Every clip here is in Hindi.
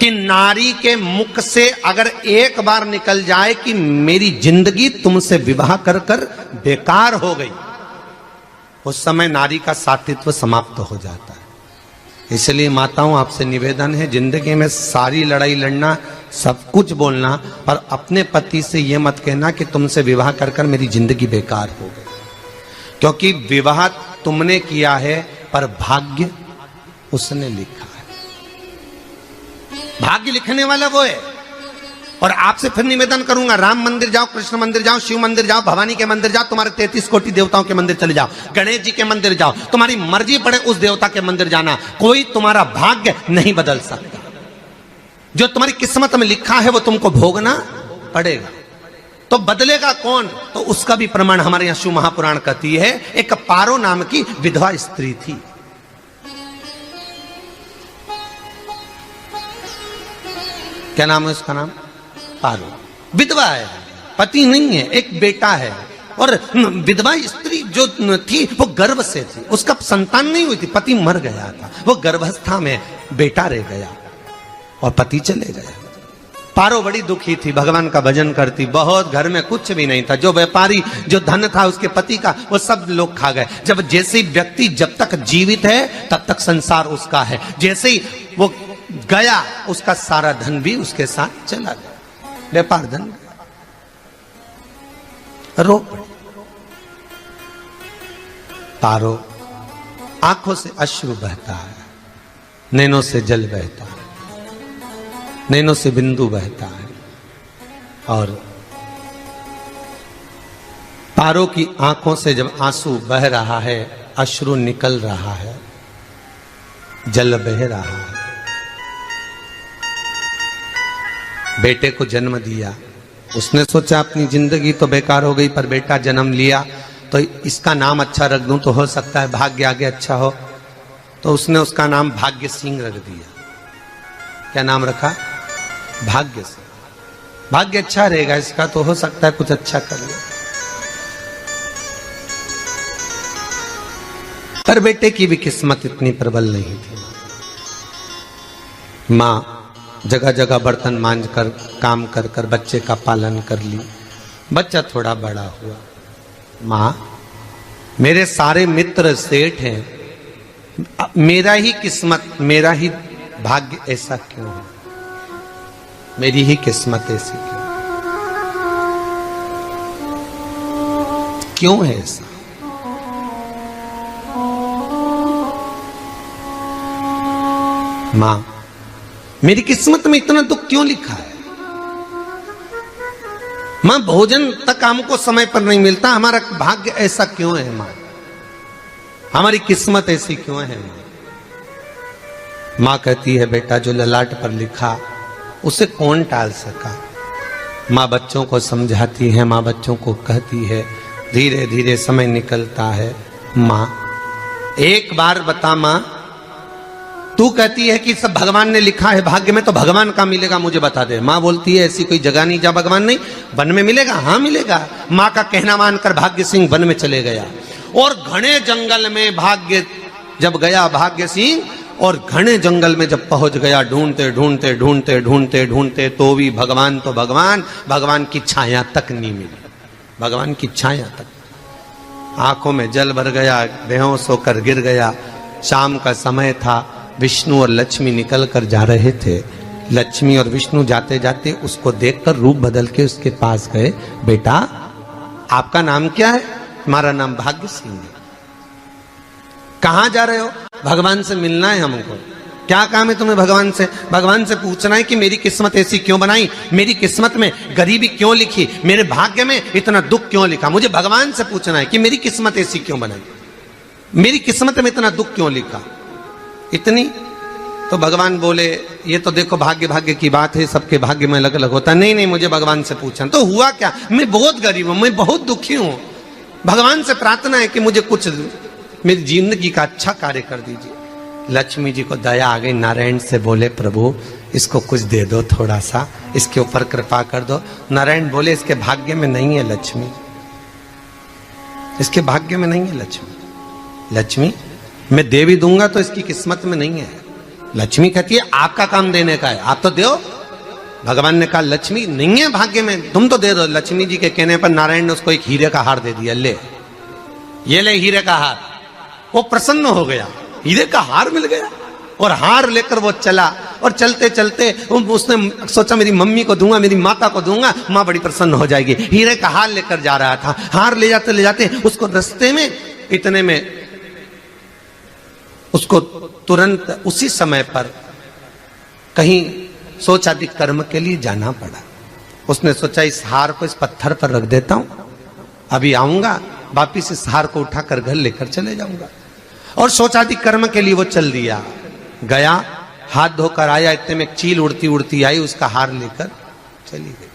कि नारी के मुख से अगर एक बार निकल जाए कि मेरी जिंदगी तुमसे विवाह कर कर बेकार हो गई, उस समय नारी का सातित्व समाप्त हो जाता है। इसलिए माताओं, आपसे निवेदन है, जिंदगी में सारी लड़ाई लड़ना, सब कुछ बोलना, पर अपने पति से यह मत कहना कि तुमसे विवाह कर कर मेरी जिंदगी बेकार हो गई। क्योंकि विवाह तुमने किया है पर भाग्य उसने लिखा है। भाग्य लिखने वाला वो है। और आपसे फिर निवेदन करूंगा, राम मंदिर जाओ, कृष्ण मंदिर जाओ, शिव मंदिर जाओ, भवानी के मंदिर जाओ, तुम्हारे 33 कोटि देवताओं के मंदिर चले जाओ, गणेश जी के मंदिर जाओ, तुम्हारी मर्जी पड़े उस देवता के मंदिर जाना, कोई तुम्हारा भाग्य नहीं बदल सकता। जो तुम्हारी किस्मत में लिखा है वो तुमको भोगना पड़ेगा। तो बदलेगा कौन? तो उसका भी प्रमाण हमारे यहां शिव महापुराण कहती है। एक पारो नाम की विधवा स्त्री थी। क्या नाम है उसका? नाम पारो। विधवा है, पति नहीं है, एक बेटा है। और विधवा स्त्री जो थी वो गर्भ से थी, उसका संतान नहीं हुई थी, पति मर गया था, वो गर्भावस्था में बेटा रह गया और पति चले गए। पारो बड़ी दुखी थी, भगवान का भजन करती बहुत, घर में कुछ भी नहीं था। जो व्यापारी, जो धन था उसके पति का, वो सब लोग खा गए। जब जैसे व्यक्ति जब तक जीवित है तब तक संसार उसका है, जैसे ही वो गया उसका सारा धन भी उसके साथ चला गया, व्यापार धन रो पड़ी। पारो आंखों से अश्रु बहता है, नैनों से जल बहता है, नैनों से बिंदु बहता है। और पारो की आंखों से जब आंसू बह रहा है, अश्रु निकल रहा है, जल बह रहा है, बेटे को जन्म दिया। उसने सोचा अपनी जिंदगी तो बेकार हो गई, पर बेटा जन्म लिया तो इसका नाम अच्छा रख दूं तो हो सकता है भाग्य आगे अच्छा हो। तो उसने उसका नाम भाग्य सिंह रख दिया। क्या नाम रखा? भाग्य सिंह। भाग्य अच्छा रहेगा इसका, तो हो सकता है कुछ अच्छा कर ले। पर बेटे की भी किस्मत इतनी प्रबल नहीं थी। मां जगह जगह बर्तन मांझ कर, काम कर कर बच्चे का पालन कर ली। बच्चा थोड़ा बड़ा हुआ। मां, मेरे सारे मित्र सेठ हैं, मेरा ही किस्मत, मेरा ही भाग्य ऐसा क्यों है? मेरी ही किस्मत ऐसी क्यों है? ऐसा मां, मेरी किस्मत में इतना दुख क्यों लिखा है? मां, भोजन तक हमको समय पर नहीं मिलता, हमारा भाग्य ऐसा क्यों है? मां, हमारी किस्मत ऐसी क्यों है? मां कहती है, बेटा जो ललाट पर लिखा उसे कौन टाल सका? मां बच्चों को समझाती है, मां बच्चों को कहती है, धीरे धीरे समय निकलता है। मां, एक बार बता मां, तू कहती है कि सब भगवान ने लिखा है भाग्य में, तो भगवान का मिलेगा मुझे बता दे। मां बोलती है, ऐसी कोई जगह नहीं जहां भगवान नहीं। वन में मिलेगा? हाँ मिलेगा। मां का कहना मानकर भाग्य सिंह वन में चले गया और घने जंगल में भाग्य जब गया, भाग्य सिंह, और घने जंगल में जब पहुंच गया, ढूंढते ढूंढते ढूंढते ढूंढते ढूंढते तो भी भगवान, तो भगवान की छाया तक नहीं मिली। भगवान की छाया तक। आंखों में जल भर गया, बेहोश होकर गिर गया। शाम का समय था, विष्णु और लक्ष्मी निकल कर जा रहे थे। लक्ष्मी और विष्णु जाते जाते उसको देखकर रूप बदल के उसके पास गए। बेटा, आपका नाम क्या है? हमारा नाम भाग्य सिंह है। कहां जा रहे हो? भगवान से मिलना है हमको। क्या काम है तुम्हें भगवान से? भगवान से पूछना है कि मेरी किस्मत ऐसी क्यों बनाई, मेरी किस्मत में गरीबी क्यों लिखी, मेरे भाग्य में इतना दुख क्यों लिखा। मुझे भगवान से पूछना है कि मेरी किस्मत ऐसी क्यों बनाई, मेरी किस्मत में इतना दुख क्यों लिखा। इतनी तो भगवान बोले, ये तो देखो भाग्य की बात है, सबके भाग्य में अलग अलग होता है। नहीं, मुझे भगवान से पूछना। तो हुआ क्या? मैं बहुत गरीब हूं, मैं बहुत दुखी हूं, भगवान से प्रार्थना है कि मुझे कुछ मेरी जिंदगी का अच्छा कार्य कर दीजिए। लक्ष्मी जी को दया आ गई, नारायण से बोले, प्रभु इसको कुछ दे दो, थोड़ा सा इसके ऊपर कृपा कर दो। नारायण बोले, इसके भाग्य में नहीं है लक्ष्मी, इसके भाग्य में नहीं है लक्ष्मी। लक्ष्मी, मैं देवी दूंगा तो इसकी किस्मत में नहीं है। लक्ष्मी कहती है आपका काम देने का है, आप तो दो। भगवान ने कहा लक्ष्मी नहीं है भाग्य में, तुम तो दे दो। लक्ष्मी जी के कहने पर नारायण ने उसको एक हीरे का हार दे दिया, ले ये ले हीरे का हार। वो प्रसन्न हो गया, हीरे का हार मिल गया। और हार लेकर वो चला, और चलते चलते उसने सोचा मेरी मम्मी को दूंगा, मेरी माता को दूंगा, माँ बड़ी प्रसन्न हो जाएगी। हीरे का हार लेकर जा रहा था। हार ले जाते उसको रास्ते में इतने में उसको तुरंत उसी समय पर कहीं सोचादि कर्म के लिए जाना पड़ा। उसने सोचा इस हार को इस पत्थर पर रख देता हूं, अभी आऊंगा वापिस इस हार को उठाकर घर लेकर चले जाऊंगा। और सोचादि कर्म के लिए वो चल दिया। गया, हाथ धोकर आया, इतने में चील उड़ती उड़ती आई, उसका हार लेकर चली गई।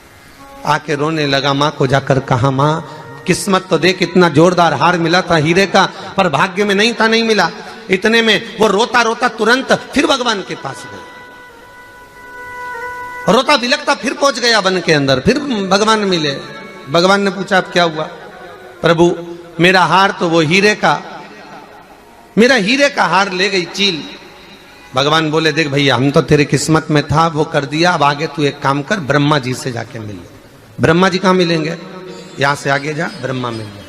आके रोने लगा, माँ को जाकर कहा माँ किस्मत तो देख, इतना जोरदार हार मिला था हीरे का, पर भाग्य में नहीं था, नहीं मिला। इतने में वो रोता रोता तुरंत फिर भगवान के पास गया, रोता बिलखता फिर पहुंच गया वन के अंदर। फिर भगवान मिले। भगवान ने पूछा अब क्या हुआ? प्रभु मेरा हार तो वो हीरे का, मेरा हीरे का हार ले गई चील। भगवान बोले देख भैया, हम तो तेरे किस्मत में था, वो कर दिया, अब आगे तू एक काम कर, ब्रह्मा जी से जाके मिल ले। ब्रह्मा जी कहां मिलेंगे? यहां से आगे जा, ब्रह्मा मिल जाए।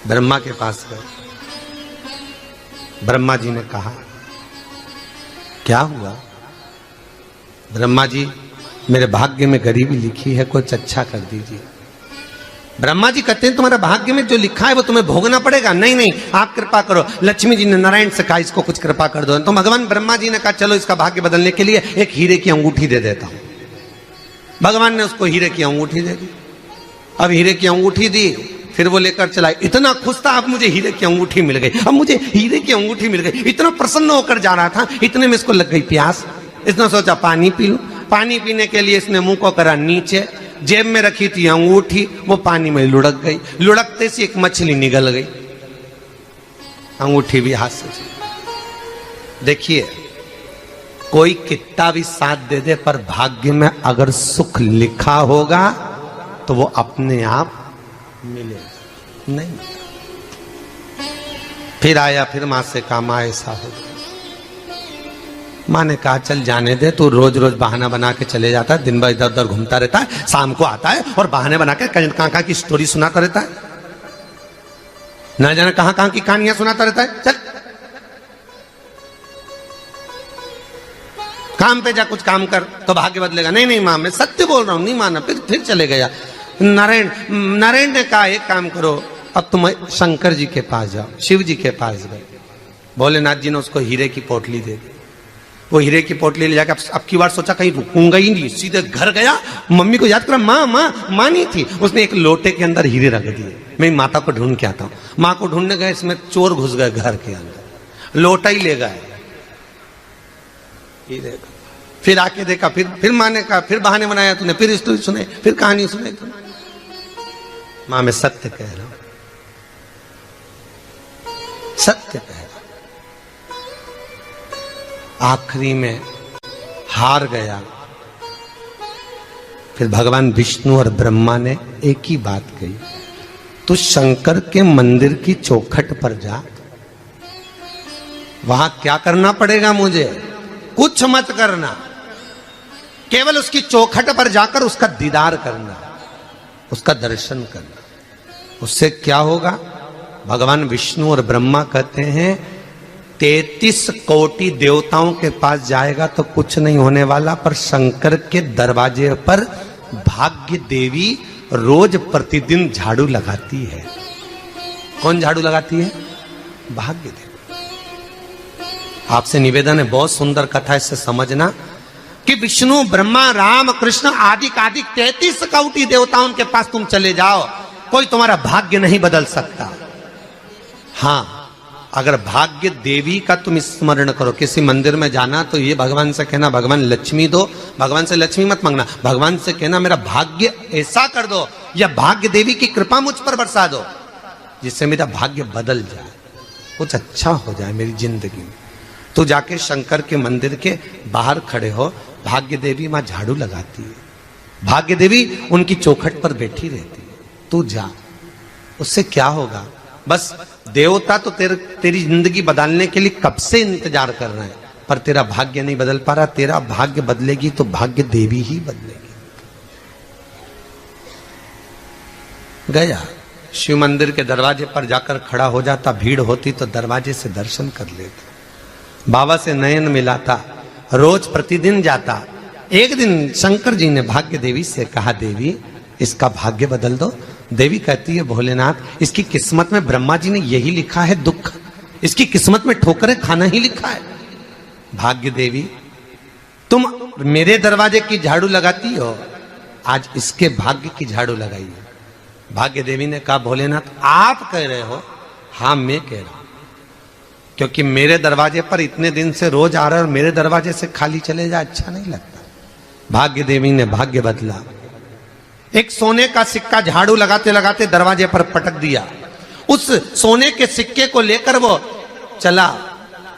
ब्रह्मा के पास गए। ब्रह्मा जी ने कहा क्या हुआ? ब्रह्मा जी मेरे भाग्य में गरीबी लिखी है, कुछ अच्छा कर दीजिए। ब्रह्मा जी कहते हैं तुम्हारे भाग्य में जो लिखा है वो तुम्हें भोगना पड़ेगा। नहीं नहीं, आप कृपा करो। लक्ष्मी जी ने नारायण से कहा इसको कुछ कृपा कर दो। तो भगवान ब्रह्मा जी ने कहा चलो इसका भाग्य बदलने के लिए एक हीरे की अंगूठी दे देता हूं। भगवान ने उसको हीरे की अंगूठी दे दी। अब हीरे की अंगूठी दी, फिर वो लेकर चला। इतना खुश था, अब मुझे हीरे की अंगूठी मिल गई, अब मुझे हीरे की अंगूठी मिल गई। इतना प्रसन्न होकर जा रहा था, इतने में इसको लग गई प्यास। इसने सोचा पानी पी लूं। पानी पीने के लिए इसने मुंह को करा नीचे, जेब में रखी थी अंगूठी, वो पानी में लुढ़क गई। लुढ़कते से एक मछली निगल गई, अंगूठी भी हाथ से चली। देखिए कोई कितना भी साथ दे दे, पर भाग्य में अगर सुख लिखा होगा तो वो अपने आप मिलेगा नहीं। फिर आया, फिर मां से कहा मां ऐसा हो गया। मां ने कहा चल जाने दे, तू रोज रोज बहाना बना के चले जाता है, दिन भर इधर उधर घूमता रहता है, शाम को आता है और बहाने बना के कहां की स्टोरी सुनाता रहता है, ना जाने कहां की कहानियां सुनाता रहता है। चल काम पे जा, कुछ काम कर तो भाग्य बदलेगा। नहीं नहीं मां, मैं सत्य बोल रहा हूं, नहीं माना। फिर चले गया। नारायण ने कहा एक काम करो, अब तुम शंकर जी के पास जाओ। शिव जी के पास गए। भोलेनाथ जी ने उसको हीरे की पोटली दे दी। वो हीरे की पोटली ले जाकर अब की बार सोचा कहीं रुकूंगा ही नहीं, सीधे घर गया। मम्मी को याद करा, माँ नहीं थी। उसने एक लोटे के अंदर हीरे रख दिए। मैं माता को ढूंढ के आता हूँ। माँ को ढूंढने गए, इसमें चोर घुस गए घर के अंदर, लोटा ही ले गए हीरे। फिर आके देखा, फिर माँ ने कहा, फिर बहाने बनाया तूने, फिर स्टोरी सुने, फिर कहानी सुने तूने। मां मैं सत्य कह रहा हूं, सत्य कह रहा हूं। आखिरी में हार गया। फिर भगवान विष्णु और ब्रह्मा ने एक ही बात कही, तू शंकर के मंदिर की चौखट पर जा। वहां क्या करना पड़ेगा मुझे? कुछ मत करना, केवल उसकी चौखट पर जाकर उसका दीदार करना, उसका दर्शन करना। उससे क्या होगा? भगवान विष्णु और ब्रह्मा कहते हैं 33 कोटि देवताओं के पास जाएगा तो कुछ नहीं होने वाला, पर शंकर के दरवाजे पर भाग्य देवी रोज प्रतिदिन झाड़ू लगाती है। कौन झाड़ू लगाती है? भाग्य देवी। आपसे निवेदन है, बहुत सुंदर कथा, इससे समझना कि विष्णु ब्रह्मा राम कृष्ण आदि 33 कोटि देवताओं के पास तुम चले जाओ, कोई तुम्हारा भाग्य नहीं बदल सकता। हां, अगर भाग्य देवी का तुम स्मरण करो, किसी मंदिर में जाना तो ये भगवान से कहना भगवान लक्ष्मी दो, भगवान से लक्ष्मी मत मांगना, भगवान से कहना मेरा भाग्य ऐसा कर दो, या भाग्य देवी की कृपा मुझ पर बरसा दो जिससे मेरा भाग्य बदल जाए, कुछ अच्छा हो जाए मेरी जिंदगी में। तो जाके शंकर के मंदिर के बाहर खड़े हो, भाग्य देवी मां झाड़ू लगाती है, भाग्य देवी उनकी चौखट पर बैठी रहती है। तू जा, उससे क्या होगा? बस देवता तो तेरी जिंदगी बदलने के लिए कब से इंतजार कर रहे हैं, पर तेरा भाग्य नहीं बदल पा रहा। तेरा भाग्य बदलेगी तो भाग्य देवी ही बदलेगी। गया शिव मंदिर के दरवाजे पर जाकर खड़ा हो जाता, भीड़ होती तो दरवाजे से दर्शन कर लेता, बाबा से नयन मिलाता, रोज प्रतिदिन जाता। एक दिन शंकर जी ने भाग्य देवी से कहा, देवी इसका भाग्य बदल दो। देवी कहती है, भोलेनाथ इसकी किस्मत में ब्रह्मा जी ने यही लिखा है दुख, इसकी किस्मत में ठोकरें खाना ही लिखा है। भाग्य देवी तुम मेरे दरवाजे की झाड़ू लगाती हो, आज इसके भाग्य की झाड़ू लगाई। भाग्य देवी ने कहा, भोलेनाथ आप कह रहे हो? हाँ मैं कह रहा हूं, क्योंकि मेरे दरवाजे पर इतने दिन से रोज आ रहा है और मेरे दरवाजे से खाली चले जाए अच्छा नहीं लगता। भाग्य देवी ने भाग्य बदला। एक सोने का सिक्का झाड़ू लगाते लगाते दरवाजे पर पटक दिया। उस सोने के सिक्के को लेकर वो चला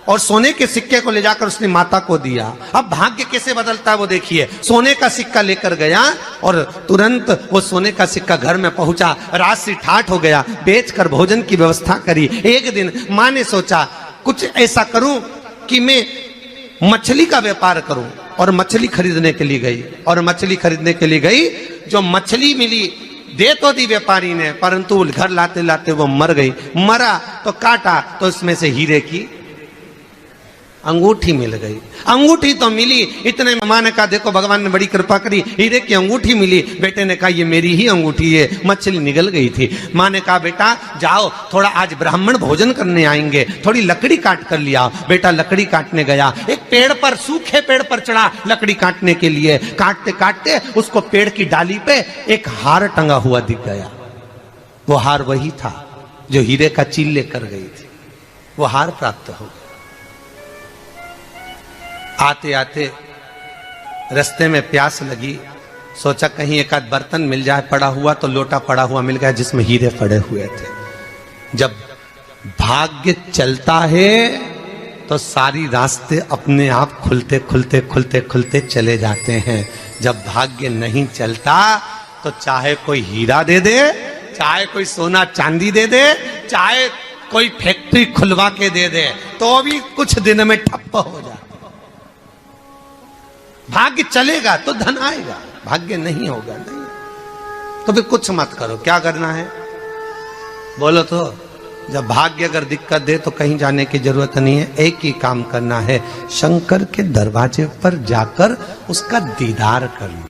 और सोने के सिक्के को ले जाकर उसने माता को दिया। अब भाग्य कैसे बदलता है वो देखिए। सोने का सिक्का लेकर गया और तुरंत वो सोने का सिक्का घर में पहुंचा। रात से ठाठ हो गया, बेचकर भोजन की व्यवस्था करी। एक दिन मां ने सोचा कुछ ऐसा करूं कि मैं मछली का व्यापार करूं, और मछली खरीदने के लिए गई। और मछली खरीदने के लिए गई, जो मछली मिली दे तो दी व्यापारी ने, परंतु घर लाते लाते वो मर गई। मरा तो काटा तो इसमें से हीरे की अंगूठी मिल गई। अंगूठी तो मिली, इतने में मां ने कहा, देखो भगवान ने बड़ी कृपा करी, हीरे की अंगूठी मिली। बेटे ने कहा, ये मेरी ही अंगूठी है, मछली निगल गई थी। मां ने कहा, बेटा जाओ, थोड़ा आज ब्राह्मण भोजन करने आएंगे, थोड़ी लकड़ी काट कर लिया। बेटा लकड़ी काटने गया, एक पेड़ पर, सूखे पेड़ पर चढ़ा लकड़ी काटने के लिए। काटते काटते उसको पेड़ की डाली पे एक हार टंगा हुआ दिख गया। वो हार वही था जो हीरे का चील लेकर गई थी। वो हार प्राप्त हो गया। आते आते रास्ते में प्यास लगी, सोचा कहीं एक आध बर्तन मिल जाए पड़ा हुआ, तो लोटा पड़ा हुआ मिल गया जिसमें हीरे पड़े हुए थे। जब भाग्य चलता है तो सारी रास्ते अपने आप खुलते खुलते खुलते खुलते चले जाते हैं। जब भाग्य नहीं चलता तो चाहे कोई हीरा दे दे, चाहे कोई सोना चांदी दे दे, चाहे कोई फैक्ट्री खुलवा के दे दे, तो भी कुछ दिन में ठप्प हो जाए। भाग्य चलेगा तो धन आएगा, भाग्य नहीं होगा नहीं। तो फिर कुछ मत करो, क्या करना है बोलो तो। जब भाग्य अगर दिक्कत दे तो कहीं जाने की जरूरत नहीं है, एक ही काम करना है, शंकर के दरवाजे पर जाकर उसका दीदार कर लो।